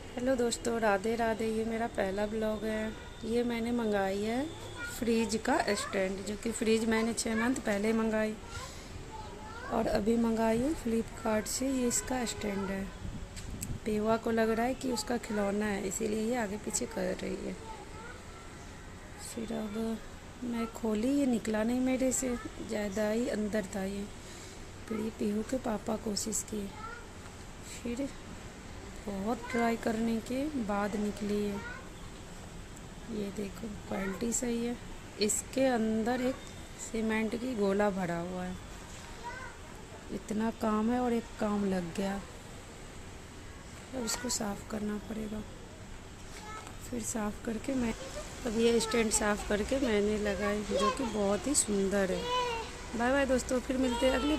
Hello दोस्तों, राधे राधे। ये मेरा पहला ब्लॉग है। ये मैंने मंगाई है फ्रिज का स्टैंड, जो कि फ्रिज मैंने 6 मंथ पहले मंगाई और अभी मंगाई है फ्लिपकार्ट से। ये इसका स्टैंड है। पेवा को लग रहा है कि उसका खिलौना है, इसीलिए ये आगे पीछे कर रही है। फिर अब मैं खोली, ये निकला नहीं मेरे से, ज़्यादा ही अंदर था ये। फिर ये पीहू के पापा कोशिश किए, फिर बहुत ट्राई करने के बाद निकली है। ये देखो, क्वालिटी सही है। इसके अंदर एक सीमेंट की गोला भरा हुआ है। इतना काम है और एक काम लग गया। अब इसको साफ़ करना पड़ेगा। फिर साफ़ करके मैं अब ये स्टैंड साफ़ करके मैंने लगाई, जो कि बहुत ही सुंदर है। बाय बाय दोस्तों, फिर मिलते हैं अगली